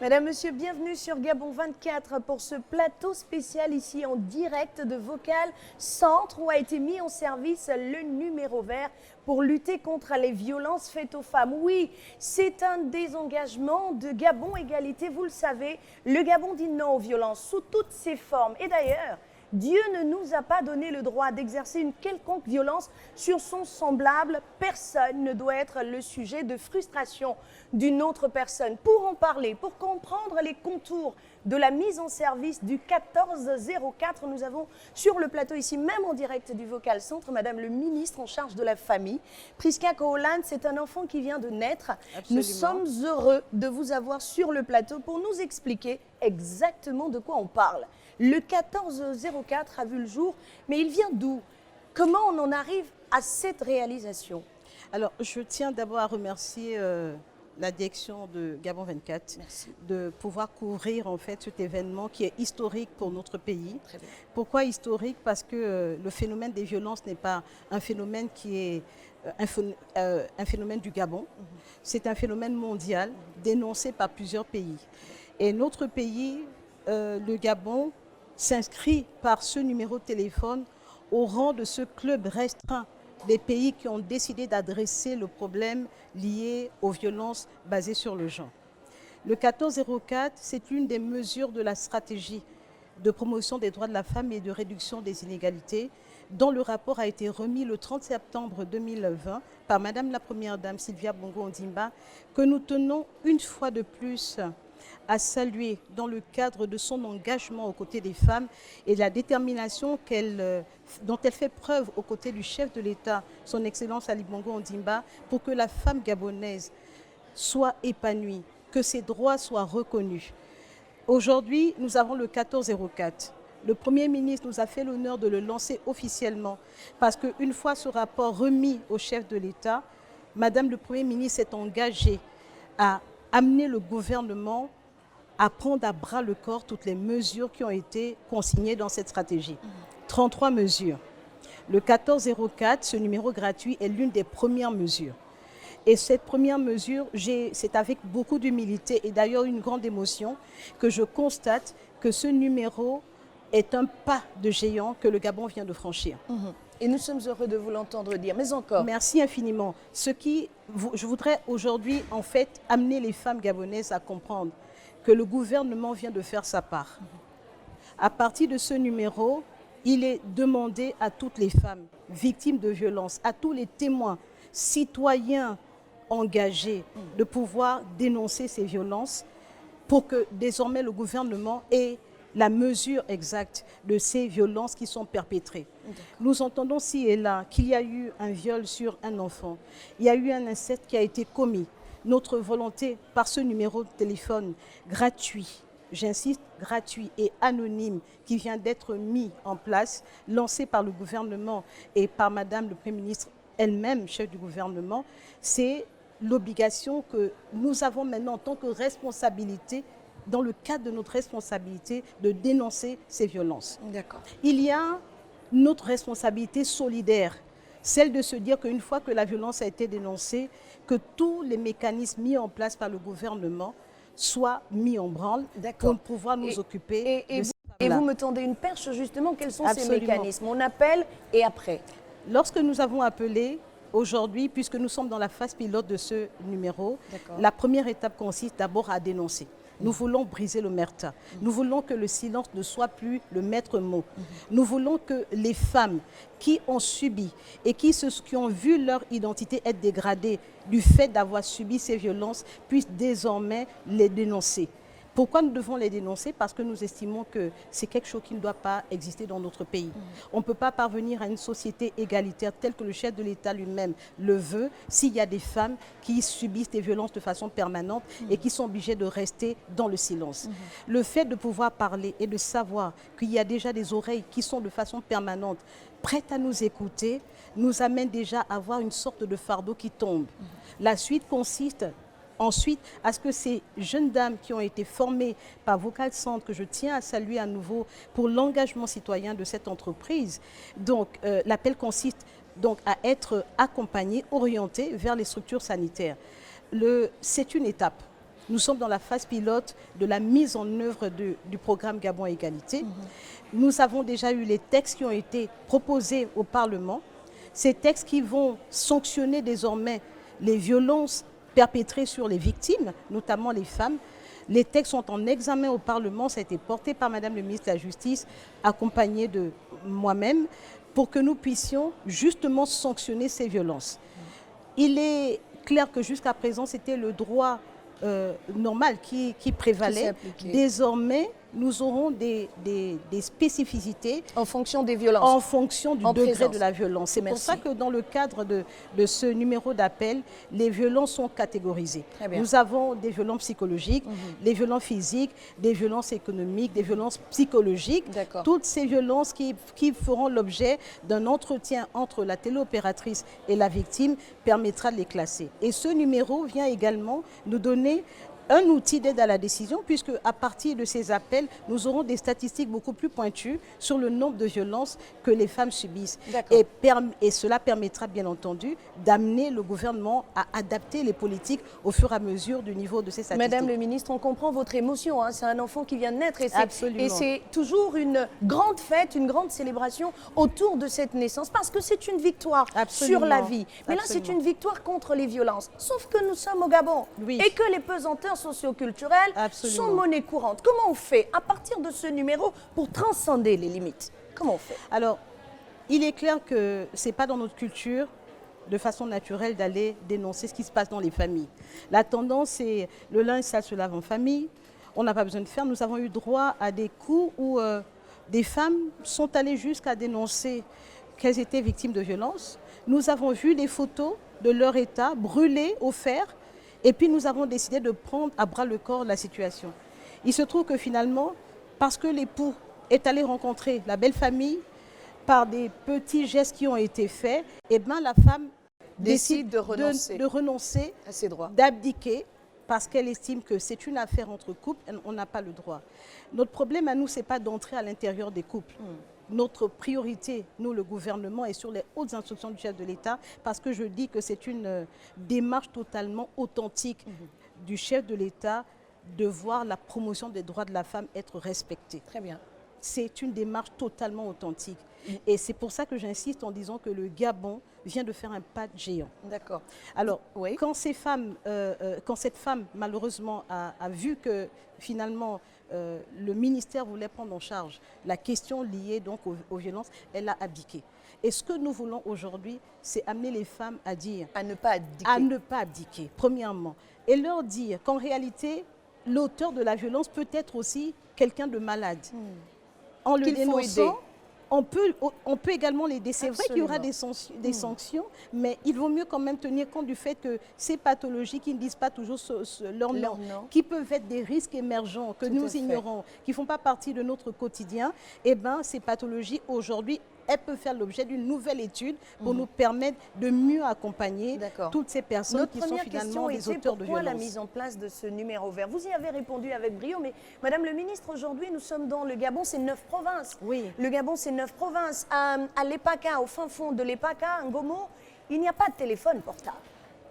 Mesdames, Messieurs, bienvenue sur Gabon 24 pour ce plateau spécial ici en direct de Vocal Centre où a été mis en service le numéro vert pour lutter contre les violences faites aux femmes. Oui, c'est un désengagement de Gabon Égalité. Vous le savez, le Gabon dit non aux violences sous toutes ses formes. Et d'ailleurs, Dieu ne nous a pas donné le droit d'exercer une quelconque violence sur son semblable. Personne ne doit être le sujet de frustration d'une autre personne. Pour en parler, pour comprendre les contours de la mise en service du 1404, nous avons sur le plateau ici, même en direct du Vocal Centre, Madame le ministre en charge de la famille. Priska Koholand, c'est un enfant qui vient de naître. Absolument. Nous sommes heureux de vous avoir sur le plateau pour nous expliquer exactement de quoi on parle. Le 1404 a vu le jour, mais il vient d'où? Comment on en arrive à cette réalisation? Alors, je tiens d'abord à remercier la direction de Gabon 24 Merci. de pouvoir couvrir en fait cet événement qui est historique pour notre pays. Très bien. Pourquoi historique? Parce que le phénomène des violences n'est pas un phénomène qui est un phénomène du Gabon. C'est un phénomène mondial dénoncé par plusieurs pays. Et notre pays, le Gabon, s'inscrit par ce numéro de téléphone au rang de ce club restreint des pays qui ont décidé d'adresser le problème lié aux violences basées sur le genre. Le 1404, c'est une des mesures de la stratégie de promotion des droits de la femme et de réduction des inégalités, dont le rapport a été remis le 30 septembre 2020 par Madame la Première Dame Sylvia Bongo Ondimba, que nous tenons une fois de plus à saluer dans le cadre de son engagement aux côtés des femmes et de la détermination dont elle fait preuve aux côtés du chef de l'État, son Excellence Ali Bongo Ondimba, pour que la femme gabonaise soit épanouie, que ses droits soient reconnus. Aujourd'hui, nous avons le 1404. Le Premier ministre nous a fait l'honneur de le lancer officiellement parce qu'une fois ce rapport remis au chef de l'État, Madame le Premier ministre s'est engagée à amener le gouvernement à prendre à bras le corps toutes les mesures qui ont été consignées dans cette stratégie. 33 mesures. Le 1404, ce numéro gratuit, est l'une des premières mesures. Et cette première mesure, c'est avec beaucoup d'humilité et d'ailleurs une grande émotion que je constate que ce numéro est un pas de géant que le Gabon vient de franchir. Et nous sommes heureux de vous l'entendre dire, mais encore. Merci infiniment. Je voudrais aujourd'hui en fait amener les femmes gabonaises à comprendre que le gouvernement vient de faire sa part. À partir de ce numéro, il est demandé à toutes les femmes victimes de violences, à tous les témoins, citoyens engagés de pouvoir dénoncer ces violences pour que désormais le gouvernement ait la mesure exacte de ces violences qui sont perpétrées. Nous entendons ci et là qu'il y a eu un viol sur un enfant, il y a eu un inceste qui a été commis. Notre volonté par ce numéro de téléphone gratuit, j'insiste, gratuit et anonyme qui vient d'être mis en place, lancé par le gouvernement et par Madame le Premier ministre elle-même, chef du gouvernement, c'est l'obligation que nous avons maintenant en tant que responsabilité, dans le cadre de notre responsabilité, de dénoncer ces violences. D'accord. Il y a notre responsabilité solidaire, celle de se dire qu'une fois que la violence a été dénoncée, que tous les mécanismes mis en place par le gouvernement soient mis en branle pour pouvoir nous occuper de ces femmes-là. Et vous me tendez une perche justement, quels sont ces Absolument. mécanismes? On appelle et après? Lorsque nous avons appelé aujourd'hui, puisque nous sommes dans la phase pilote de ce numéro, la première étape consiste d'abord à dénoncer. Nous voulons briser l'omerta. Nous voulons que le silence ne soit plus le maître mot. Nous voulons que les femmes qui ont subi et qui ont vu leur identité être dégradée du fait d'avoir subi ces violences puissent désormais les dénoncer. Pourquoi nous devons les dénoncer? Parce que nous estimons que c'est quelque chose qui ne doit pas exister dans notre pays. On ne peut pas parvenir à une société égalitaire telle que le chef de l'État lui-même le veut s'il y a des femmes qui subissent des violences de façon permanente et qui sont obligées de rester dans le silence. Le fait de pouvoir parler et de savoir qu'il y a déjà des oreilles qui sont de façon permanente prêtes à nous écouter nous amène déjà à avoir une sorte de fardeau qui tombe. La suite consiste ensuite à ce que ces jeunes dames qui ont été formées par Vocal Centre, que je tiens à saluer à nouveau pour l'engagement citoyen de cette entreprise, donc l'appel consiste donc à être accompagnées, orientées vers les structures sanitaires. C'est une étape. nous sommes dans la phase pilote de la mise en œuvre du programme Gabon Égalité. Nous avons déjà eu les textes qui ont été proposés au Parlement. Ces textes qui vont sanctionner désormais les violences perpétrées sur les victimes, notamment les femmes. Les textes sont en examen au Parlement. Ça a été porté par Madame le ministre de la Justice, accompagnée de moi-même, pour que nous puissions justement sanctionner ces violences. Il est clair que jusqu'à présent, c'était le droit normal qui prévalait. Désormais, nous aurons des spécificités en fonction des violences, en fonction du degré de la violence. C'est pour ça que dans le cadre de ce numéro d'appel, les violences sont catégorisées. Nous avons des violences psychologiques, des violences physiques, des violences économiques, des violences psychologiques. Toutes ces violences qui feront l'objet d'un entretien entre la téléopératrice et la victime permettra de les classer. Et ce numéro vient également nous donner un outil d'aide à la décision, puisque à partir de ces appels, nous aurons des statistiques beaucoup plus pointues sur le nombre de violences que les femmes subissent. Et cela permettra bien entendu d'amener le gouvernement à adapter les politiques au fur et à mesure du niveau de ces statistiques. Madame le ministre, on comprend votre émotion, hein. C'est un enfant qui vient de naître et c'est toujours une grande fête, une grande célébration autour de cette naissance, parce que c'est une victoire sur la vie. Mais là, c'est une victoire contre les violences. Sauf que nous sommes au Gabon et que les pesanteurs socioculturelles sont monnaie courante. Comment on fait à partir de ce numéro pour transcender les limites? Comment on fait? Alors, il est clair que ce n'est pas dans notre culture de façon naturelle d'aller dénoncer ce qui se passe dans les familles. La tendance, c'est le linge sale se lave en famille, on n'a pas besoin de faire. Nous avons eu droit à des coups où des femmes sont allées jusqu'à dénoncer qu'elles étaient victimes de violences. Nous avons vu des photos de leur état brûlés au fer. Et puis nous avons décidé de prendre à bras le corps la situation. Il se trouve que finalement, parce que l'époux est allé rencontrer la belle famille, par des petits gestes qui ont été faits, eh ben la femme décide de renoncer à ses droits, d'abdiquer, parce qu'elle estime que c'est une affaire entre couples, on n'a pas le droit. Notre problème à nous, ce n'est pas d'entrer à l'intérieur des couples. Notre priorité, nous, le gouvernement, est sur les hautes instructions du chef de l'État, parce que je dis que c'est une démarche totalement authentique du chef de l'État de voir la promotion des droits de la femme être respectée. Très bien. C'est une démarche totalement authentique. Et c'est pour ça que j'insiste en disant que le Gabon vient de faire un pas géant. D'accord. Alors, quand cette femme, malheureusement, a vu que finalement, le ministère voulait prendre en charge la question liée donc aux violences, elle a abdiqué. Et ce que nous voulons aujourd'hui, c'est amener les femmes à dire... À ne pas abdiquer. À ne pas abdiquer, premièrement. Et leur dire qu'en réalité, l'auteur de la violence peut être aussi quelqu'un de malade. En le dénonçant, on peut également l'aider. C'est vrai qu'il y aura des sanctions, mais il vaut mieux quand même tenir compte du fait que ces pathologies qui ne disent pas toujours leur nom, qui peuvent être des risques émergents que nous ignorons, qui ne font pas partie de notre quotidien, eh bien, ces pathologies aujourd'hui, elles peuvent faire l'objet d'une nouvelle étude pour nous permettre de mieux accompagner toutes ces personnes qui sont finalement des auteurs de violences. Pourquoi la mise en place de ce numéro vert? Vous y avez répondu avec brio, mais Madame le ministre, aujourd'hui, nous sommes dans le Gabon, c'est 9 provinces. Oui. Le Gabon, c'est 9 provinces. À l'Epaka, au fin fond de l'Epaka, à Ngomo, il n'y a pas de téléphone portable.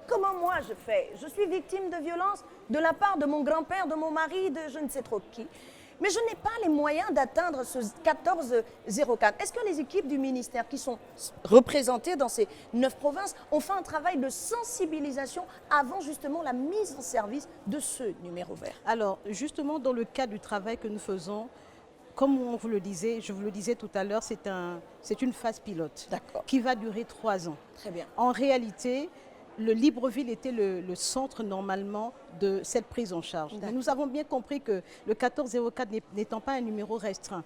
Comment moi je fais? Je suis victime de violence de la part de mon grand-père, de mon mari, de je ne sais trop qui. Mais je n'ai pas les moyens d'atteindre ce 1404. Est-ce que les équipes du ministère qui sont représentées dans ces 9 provinces ont fait un travail de sensibilisation avant justement la mise en service de ce numéro vert? Alors, justement, dans le cadre du travail que nous faisons, comme on vous le disait, je vous le disais tout à l'heure, c'est une phase pilote qui va durer 3 ans. Très bien. En réalité, le Libreville était le centre normalement de cette prise en charge. Mais nous avons bien compris que le 1404 n'étant pas un numéro restreint,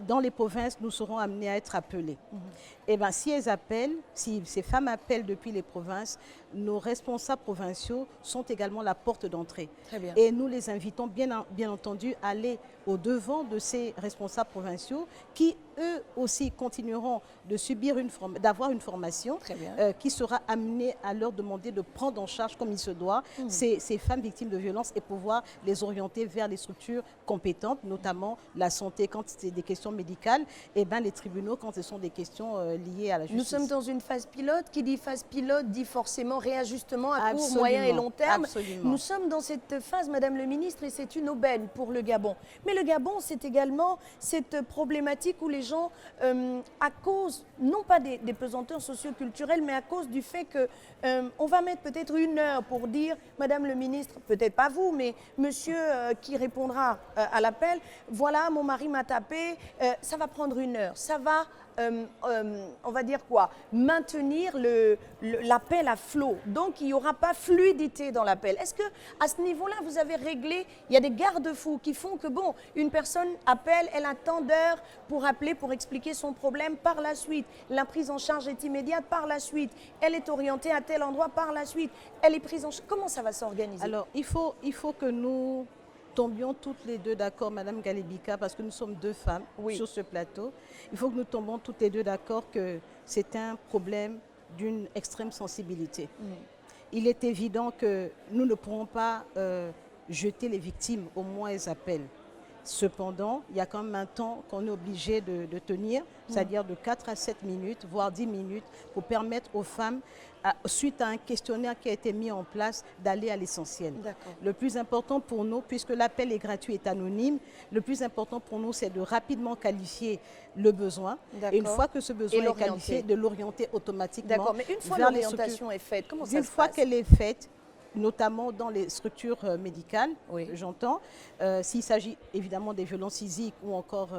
dans les provinces, nous serons amenés à être appelés. Et bien, si elles appellent, si ces femmes appellent depuis les provinces, nos responsables provinciaux sont également la porte d'entrée. Et nous les invitons bien entendu à aller au-devant de ces responsables provinciaux qui, eux aussi, continueront de subir d'avoir une formation qui sera amenée à leur demander de prendre en charge comme il se doit ces femmes victimes de violences et pouvoir les orienter vers les structures compétentes, notamment la santé quand c'est des questions médicales, et bien les tribunaux quand ce sont des questions liées à la justice. Nous sommes dans une phase pilote. Qui dit phase pilote dit forcément réajustement à court, moyen et long terme. Absolument. Nous sommes dans cette phase, Madame le ministre, et c'est une aubaine pour le Gabon. Mais le Gabon, c'est également cette problématique où les gens, à cause, non pas des pesanteurs socioculturelles, mais à cause du fait qu'on va mettre peut-être 1 heure pour dire, Madame le ministre, peut-être pas vous, mais monsieur qui répondra à l'appel, voilà, mon mari m'a tapé, ça va prendre 1 heure. Ça va, on va dire quoi, maintenir l'appel à flot. Donc, il n'y aura pas fluidité dans l'appel. Est-ce qu'à ce niveau-là, vous avez réglé, il y a des garde-fous qui font que, bon, une personne appelle, elle a tant d'heures pour appeler, pour expliquer son problème par la suite. La prise en charge est immédiate par la suite. Elle est orientée à tel endroit par la suite. Elle est prise en charge. Comment ça va s'organiser? Alors, il faut que nous tombions toutes les deux d'accord, Madame Galibika, parce que nous sommes 2 femmes sur ce plateau. Il faut que nous tombions toutes les deux d'accord que c'est un problème d'une extrême sensibilité. Il est évident que nous ne pourrons pas jeter les victimes au moins elles appellent. Cependant, il y a quand même un temps qu'on est obligé de tenir, c'est-à-dire de 4 à 7 minutes, voire 10 minutes, pour permettre aux femmes, suite à un questionnaire qui a été mis en place, d'aller à l'essentiel. Le plus important pour nous, puisque l'appel est gratuit et anonyme, le plus important pour nous, c'est de rapidement qualifier le besoin. Et une fois que ce besoin est qualifié, de l'orienter automatiquement. D'accord, mais une fois l'orientation est faite, comment ça se passe? Une fois qu'elle est faite, notamment dans les structures médicales, j'entends, s'il s'agit évidemment des violences physiques ou encore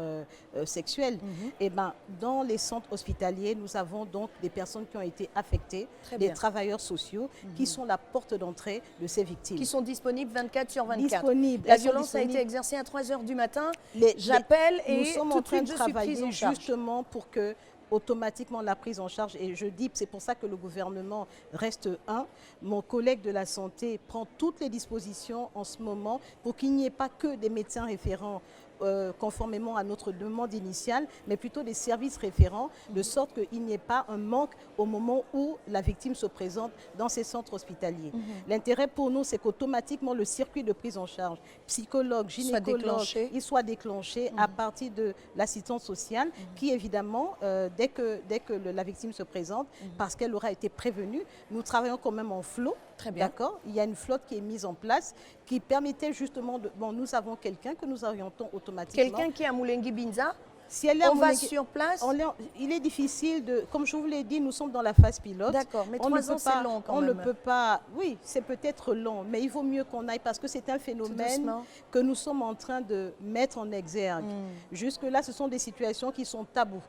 sexuelles, et ben, dans les centres hospitaliers, nous avons donc des personnes qui ont été affectées, des travailleurs sociaux, qui sont la porte d'entrée de ces victimes. Qui sont disponibles 24 sur 24. Disponibles. La violence a été exercée à 3 h du matin, j'appelle et nous sommes tout en de train suite de je suis prise travailler en charge. justement pour que automatiquement la prise en charge, et je dis, c'est pour ça que le gouvernement reste un. Mon collègue de la santé prend toutes les dispositions en ce moment pour qu'il n'y ait pas que des médecins référents conformément à notre demande initiale, mais plutôt des services référents, de sorte qu'il n'y ait pas un manque au moment où la victime se présente dans ces centres hospitaliers. L'intérêt pour nous, c'est qu'automatiquement le circuit de prise en charge, psychologue, gynécologue, il soit déclenché à partir de l'assistance sociale, qui évidemment, dès que la victime se présente, parce qu'elle aura été prévenue, nous travaillons quand même en flot. D'accord. Il y a une flotte qui est mise en place qui permettait justement de... Bon, nous avons quelqu'un que nous orientons automatiquement. Quelqu'un qui est à Moulengi Binza, si elle est on va sur place. Il est difficile de... Comme je vous l'ai dit, nous sommes dans la phase pilote. D'accord, mais 3 ans, c'est long quand même. On ne peut pas... Oui, c'est peut-être long, mais il vaut mieux qu'on aille parce que c'est un phénomène que nous sommes en train de mettre en exergue. Jusque-là, ce sont des situations qui sont tabous.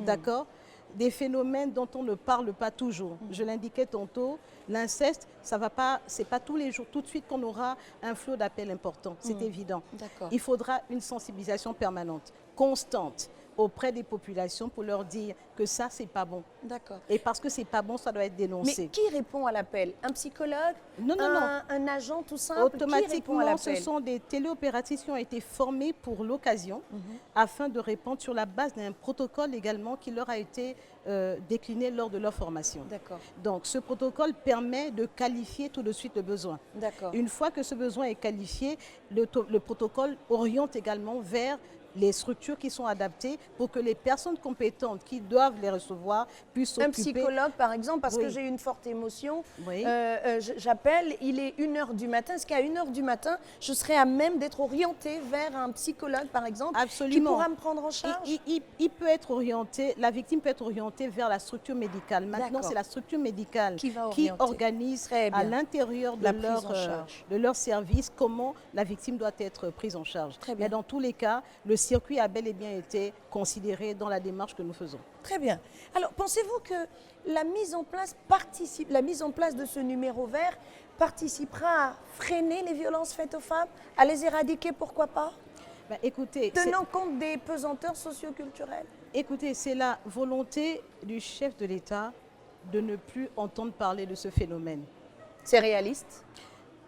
D'accord ? Des phénomènes dont on ne parle pas toujours. Je l'indiquais tantôt, l'inceste, ça va pas, c'est pas tous les jours, tout de suite qu'on aura un flot d'appels important, c'est évident. Il faudra une sensibilisation permanente, constante, auprès des populations pour leur dire que ça, c'est pas bon. D'accord. Et parce que c'est pas bon, ça doit être dénoncé. Mais qui répond à l'appel? Un psychologue? Non. Un agent tout simple? Automatiquement, ce sont des téléopératrices qui ont été formées pour l'occasion afin de répondre sur la base d'un protocole également qui leur a été décliné lors de leur formation. D'accord. Donc, ce protocole permet de qualifier tout de suite le besoin. D'accord. Une fois que ce besoin est qualifié, le protocole oriente également vers les structures qui sont adaptées pour que les personnes compétentes qui doivent les recevoir puissent s'occuper. Un psychologue, par exemple, parce que j'ai une forte émotion, j'appelle, il est 1 h du matin. Est-ce qu'à 1 h du matin, je serai à même d'être orientée vers un psychologue, par exemple, qui pourra me prendre en charge? Il peut être orienté, la victime peut être orientée vers la structure médicale. Maintenant, c'est la structure médicale qui organise à l'intérieur de leur service comment la victime doit être prise en charge. Mais dans tous les cas, le circuit a bel et bien été considéré dans la démarche que nous faisons. Très bien. Alors, pensez-vous que la mise en place de ce numéro vert participera à freiner les violences faites aux femmes, à les éradiquer, pourquoi pas? Écoutez, tenant compte des pesanteurs socioculturels. Écoutez, c'est la volonté du chef de l'État de ne plus entendre parler de ce phénomène. C'est réaliste?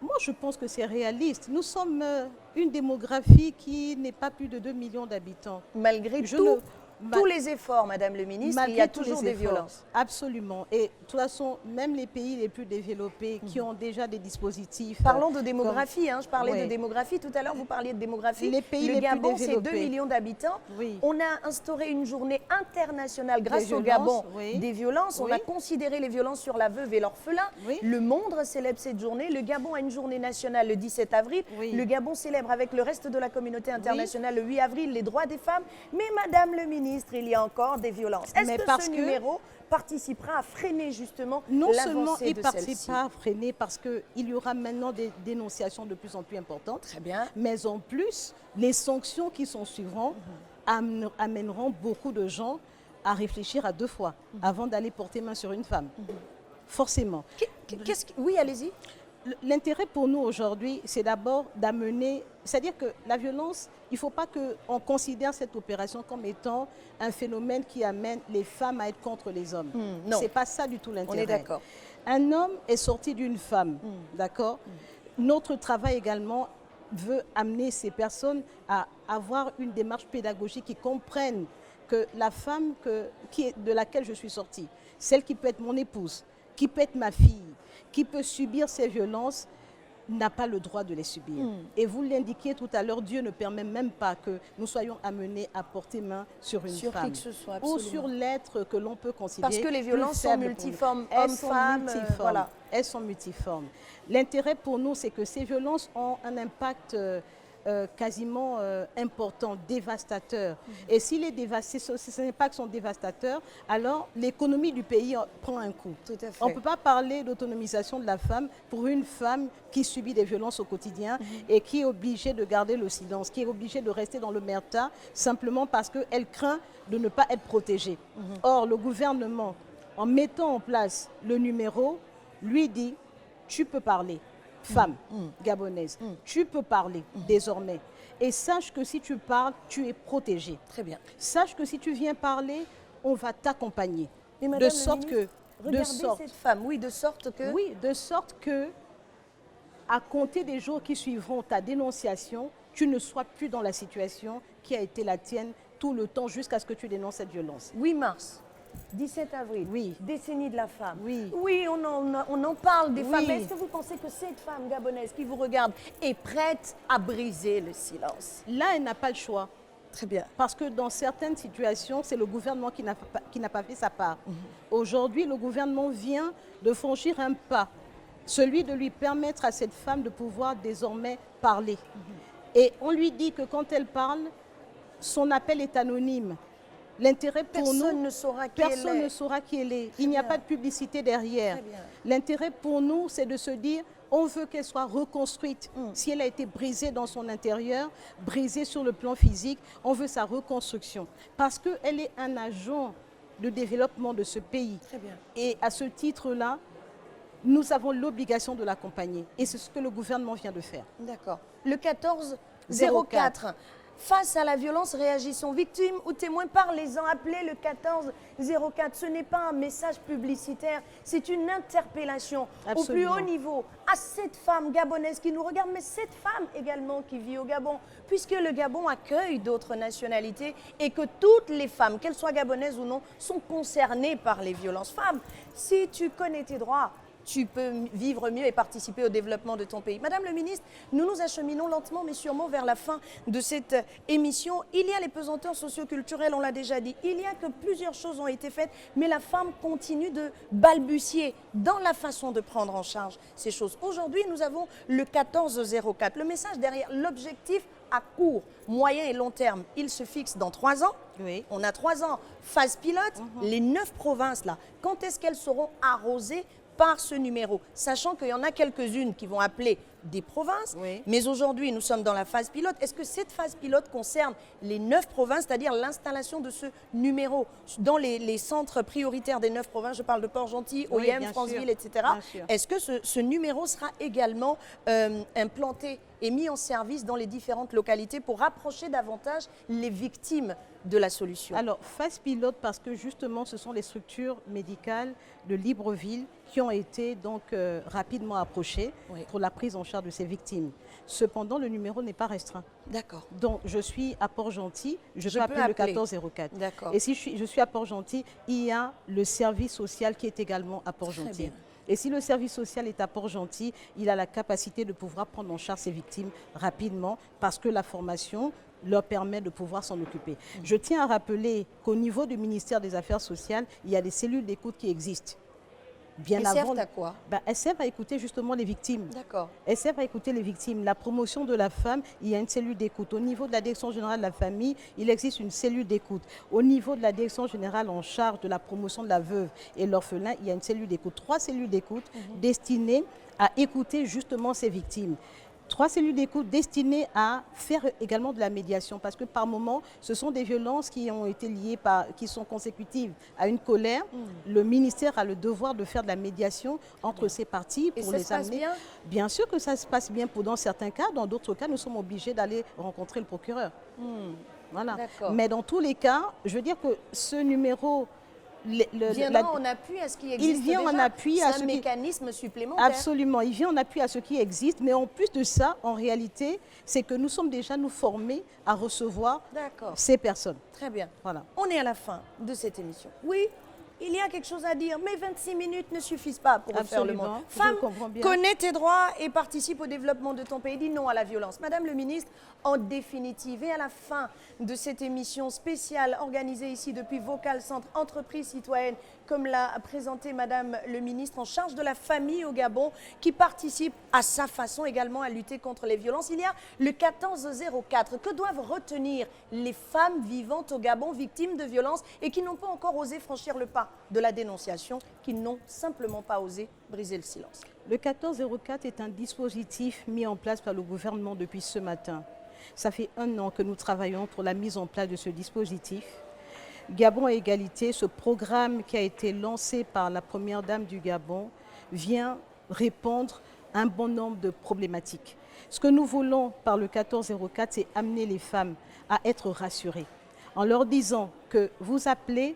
Moi, je pense que c'est réaliste. Nous sommes une démographie qui n'est pas plus de 2 millions d'habitants. Malgré tous les efforts, Madame le ministre, il y a toujours des violences. Absolument. Et de toute façon, même les pays les plus développés qui ont déjà des dispositifs... Parlons de démographie, je parlais de démographie. Tout à l'heure, vous parliez de démographie. Les pays les Gabon, plus c'est 2 millions d'habitants. Oui. On a instauré une journée internationale grâce au Gabon des violences. On a considéré les violences sur la veuve et l'orphelin. Le monde célèbre cette journée. Le Gabon a une journée nationale le 17 avril. Le Gabon célèbre avec le reste de la communauté internationale le 8 avril les droits des femmes. Mais Madame le ministre, il y a encore des violences. Est-ce que ce numéro participera à freiner justement non l'avancée seulement il de participera à freiner parce qu'il y aura maintenant des dénonciations de plus en plus importantes, très bien, mais en plus, les sanctions qui s'en suivront amèneront beaucoup de gens à réfléchir à 2 fois avant d'aller porter main sur une femme. Forcément. Oui, allez-y. L'intérêt pour nous aujourd'hui, c'est d'abord d'amener, c'est-à-dire que la violence, il ne faut pas qu'on considère cette opération comme étant un phénomène qui amène les femmes à être contre les hommes. Non. Ce n'est pas ça du tout l'intérêt. On est d'accord. Un homme est sorti d'une femme, d'accord. Notre travail également veut amener ces personnes à avoir une démarche pédagogique qui comprenne que la femme de laquelle je suis sortie, celle qui peut être mon épouse, qui peut être ma fille, qui peut subir ces violences, n'a pas le droit de les subir. Et vous l'indiquiez tout à l'heure, Dieu ne permet même pas que nous soyons amenés à porter main sur une femme. Qui que ce soit, ou sur l'être que l'on peut considérer. Parce que les violences sont multiformes, hommes-femmes, voilà. Elles sont multiformes. L'intérêt pour nous, c'est que ces violences ont un impact quasiment important, dévastateur. Et si ce n'est pas que sont dévastateurs, alors l'économie du pays prend un coup. Tout à fait. On ne peut pas parler d'autonomisation de la femme pour une femme qui subit des violences au quotidien et qui est obligée de garder le silence, qui est obligée de rester dans le merta simplement parce qu'elle craint de ne pas être protégée. Or, le gouvernement, en mettant en place le numéro, lui dit « tu peux parler ». Femme gabonaise, tu peux parler désormais. Et sache que si tu parles, tu es protégée. Très bien. Sache que si tu viens parler, on va t'accompagner. De sorte que... Regardez cette femme, oui, de sorte que... Oui, de sorte que, à compter des jours qui suivront ta dénonciation, tu ne sois plus dans la situation qui a été la tienne tout le temps jusqu'à ce que tu dénonces cette violence. 8 mars. 17 avril, oui. Décennie de la femme. Oui, oui on en parle des femmes. Mais est-ce que vous pensez que cette femme gabonaise qui vous regarde est prête à briser le silence? Là, elle n'a pas le choix. Très bien. Parce que dans certaines situations, c'est le gouvernement qui n'a pas fait sa part. Aujourd'hui, le gouvernement vient de franchir un pas, celui de lui permettre à cette femme de pouvoir désormais parler. Et on lui dit que quand elle parle, son appel est anonyme. L'intérêt pour nous, personne ne saura qui elle est. Il n'y a pas de publicité derrière. L'intérêt pour nous, c'est de se dire, on veut qu'elle soit reconstruite. Si elle a été brisée dans son intérieur, brisée sur le plan physique, on veut sa reconstruction. Parce qu'elle est un agent de développement de ce pays. Très bien. Et à ce titre-là, nous avons l'obligation de l'accompagner. Et c'est ce que le gouvernement vient de faire. D'accord. Le 14-04. Face à la violence, réagissons. Victimes ou témoins, parlez-en. Appelez le 14-04. Ce n'est pas un message publicitaire, c'est une interpellation. Absolument. Au plus haut niveau, à cette femme gabonaise qui nous regarde, mais cette femme également qui vit au Gabon, puisque le Gabon accueille d'autres nationalités et que toutes les femmes, qu'elles soient gabonaises ou non, sont concernées par les violences. Femmes, si tu connais tes droits, tu peux vivre mieux et participer au développement de ton pays. Madame le ministre, nous nous acheminons lentement mais sûrement vers la fin de cette émission. Il y a les pesanteurs socioculturels, on l'a déjà dit. Il y a que plusieurs choses ont été faites, mais la femme continue de balbutier dans la façon de prendre en charge ces choses. Aujourd'hui, nous avons le 14-04. Le message derrière, l'objectif à court, moyen et long terme, il se fixe dans 3 ans. Oui. On a 3 ans, phase pilote. Les 9 provinces, là, quand est-ce qu'elles seront arrosées par ce numéro, sachant qu'il y en a quelques-unes qui vont appeler des provinces, mais aujourd'hui nous sommes dans la phase pilote. Est-ce que cette phase pilote concerne les 9 provinces, c'est-à-dire l'installation de ce numéro dans les centres prioritaires des 9 provinces? Je parle de Port-Gentil, OIM, Franceville, etc. Est-ce que ce numéro sera également implanté et mis en service dans les différentes localités pour rapprocher davantage les victimes de la solution? Alors, phase pilote parce que justement ce sont les structures médicales de Libreville qui ont été donc rapidement approchées pour la prise en charge charge de ces victimes. Cependant, le numéro n'est pas restreint. D'accord. Donc, je suis à Port-Gentil, je peux peux appeler le appeler. 1404. D'accord. Et si je suis à Port-Gentil, il y a le service social qui est également à Port-Gentil. bien. Et si le service social est à Port-Gentil, il a la capacité de pouvoir prendre en charge ces victimes rapidement parce que la formation leur permet de pouvoir s'en occuper. Je tiens à rappeler qu'au niveau du ministère des Affaires sociales, il y a des cellules d'écoute qui existent. Bien Elles avant, servent à quoi? elles servent à écouter justement les victimes. D'accord. Elles servent à écouter les victimes. La promotion de la femme, il y a une cellule d'écoute. Au niveau de la direction générale de la famille, il existe une cellule d'écoute. Au niveau de la direction générale en charge de la promotion de la veuve et l'orphelin, il y a une cellule d'écoute. 3 cellules d'écoute destinées à écouter justement ces victimes. 3 cellules d'écoute destinées à faire également de la médiation parce que par moment, ce sont des violences qui ont été liées, qui sont consécutives à une colère. Le ministère a le devoir de faire de la médiation entre ces parties Et pour ça les se passe amener. bien? Bien sûr que ça se passe bien dans certains cas. Dans d'autres cas, nous sommes obligés d'aller rencontrer le procureur. Voilà. D'accord. Mais dans tous les cas, je veux dire que ce numéro... Viendra en appui à ce qui existe il vient déjà. en appui à C'est ce un qui... mécanisme supplémentaire. Absolument, il vient en appui à ce qui existe, mais en plus de ça, en réalité, c'est que nous sommes déjà nous formés à recevoir D'accord. ces personnes. Très bien. Voilà. On est à la fin de cette émission. Oui, il y a quelque chose à dire, mais 26 minutes ne suffisent pas pour refaire le monde. Absolument, je Femme, comprends bien. connais tes droits et participe au développement de ton pays. Dis non à la violence. Madame le ministre, en définitive, et à la fin de cette émission spéciale organisée ici depuis Vocal Centre Entreprise Citoyenne, comme l'a présenté Madame le ministre en charge de la famille au Gabon, qui participe à sa façon également à lutter contre les violences. Il y a le 1404. Que doivent retenir les femmes vivantes au Gabon victimes de violences et qui n'ont pas encore osé franchir le pas de la dénonciation, qui n'ont simplement pas osé briser le silence? Le 1404 est un dispositif mis en place par le gouvernement depuis ce matin. Ça fait 1 an que nous travaillons pour la mise en place de ce dispositif. Gabon à égalité, ce programme qui a été lancé par la première dame du Gabon, vient répondre à un bon nombre de problématiques. Ce que nous voulons par le 1404, c'est amener les femmes à être rassurées en leur disant que vous appelez,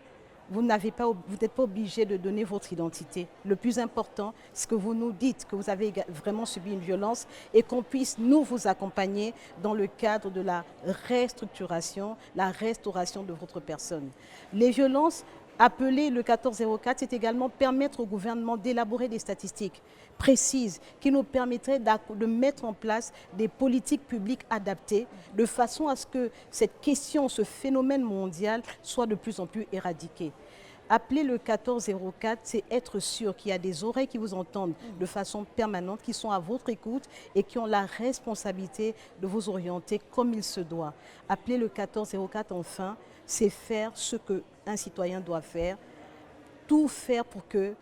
vous n'êtes pas obligé de donner votre identité. Le plus important, c'est que vous nous dites que vous avez vraiment subi une violence et qu'on puisse nous vous accompagner dans le cadre de la restructuration, la restauration de votre personne. Les violences, appeler le 1404, c'est également permettre au gouvernement d'élaborer des statistiques précises qui nous permettraient de mettre en place des politiques publiques adaptées de façon à ce que cette question, ce phénomène mondial soit de plus en plus éradiqué. Appeler le 1404, c'est être sûr qu'il y a des oreilles qui vous entendent de façon permanente, qui sont à votre écoute et qui ont la responsabilité de vous orienter comme il se doit. Appeler le 1404, enfin, c'est faire ce qu'un citoyen doit faire, tout faire pour que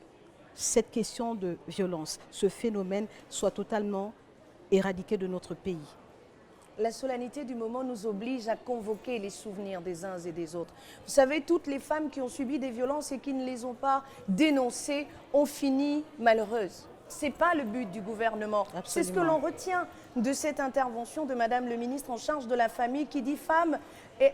cette question de violence, ce phénomène soit totalement éradiqué de notre pays. La solennité du moment nous oblige à convoquer les souvenirs des uns et des autres. Vous savez, toutes les femmes qui ont subi des violences et qui ne les ont pas dénoncées ont fini malheureuses. Ce n'est pas le but du gouvernement. C'est ce que l'on retient de cette intervention de Madame le ministre en charge de la famille qui dit « Femme,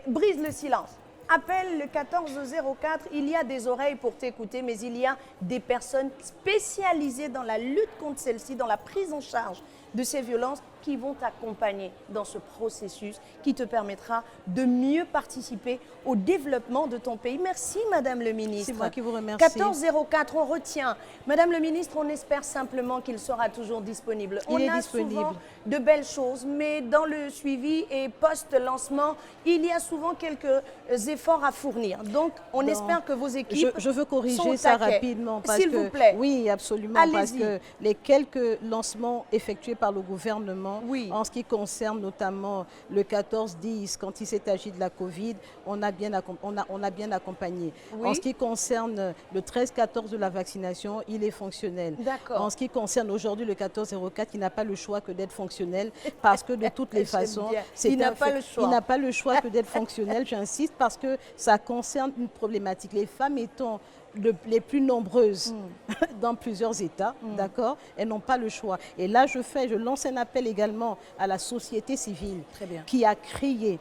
brise le silence ». Appelle le 1404, il y a des oreilles pour t'écouter, mais il y a des personnes spécialisées dans la lutte contre celle-ci, dans la prise en charge de ces violences qui vont t'accompagner dans ce processus qui te permettra de mieux participer au développement de ton pays. Merci Madame le ministre. C'est moi qui vous remercie. 1404, on retient. Madame le ministre, on espère simplement qu'il sera toujours disponible. Il est a disponible. Souvent de belles choses, mais dans le suivi et post-lancement, il y a souvent quelques efforts à fournir. Donc, on espère que vos équipes je veux corriger sont ça au taquet. rapidement. S'il vous plaît. Oui, absolument. Parce que les quelques lancements effectués par le gouvernement, en ce qui concerne notamment le 14-10, quand il s'est agi de la Covid, on a bien accompagné. En ce qui concerne le 13-14 de la vaccination, il est fonctionnel. En ce qui concerne aujourd'hui le 14-04, il n'a pas le choix que d'être fonctionnel parce que de toutes les façons, il n'a pas le choix. Il n'a pas le choix que d'être fonctionnel, j'insiste, parce que ça concerne une problématique. Les femmes étant les plus nombreuses dans plusieurs États, d'accord, elles n'ont pas le choix. Et là, je lance un appel également à la société civile qui a crié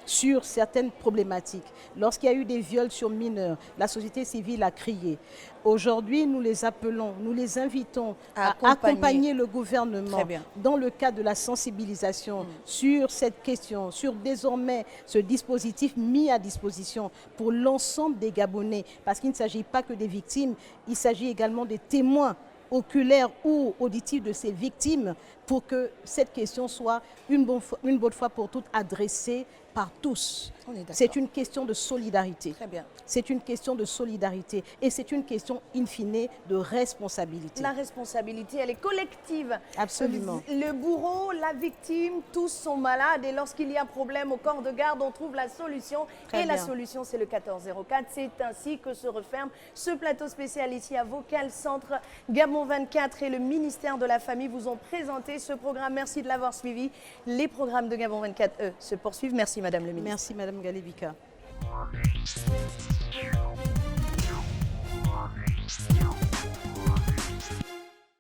sur certaines problématiques. Lorsqu'il y a eu des viols sur mineurs, la société civile a crié. Aujourd'hui, nous les appelons, nous les invitons à accompagner le gouvernement dans le cadre de la sensibilisation sur cette question, sur désormais ce dispositif mis à disposition pour l'ensemble des Gabonais. Parce qu'il ne s'agit pas que des victimes, il s'agit également des témoins oculaires ou auditifs de ces victimes pour que cette question soit une bonne fois pour toutes adressée par tous. C'est une question de solidarité. Très bien. C'est une question de solidarité et c'est une question in fine de responsabilité. La responsabilité, elle est collective. Absolument. Le bourreau, la victime, tous sont malades et lorsqu'il y a problème au corps de garde, on trouve la solution. La solution, c'est le 1404. C'est ainsi que se referme ce plateau spécial ici à Vocal Centre. Gabon 24 et le ministère de la Famille vous ont présenté ce programme. Merci de l'avoir suivi. Les programmes de Gabon 24, eux, se poursuivent. Merci Madame le ministre. Merci Madame Galébika.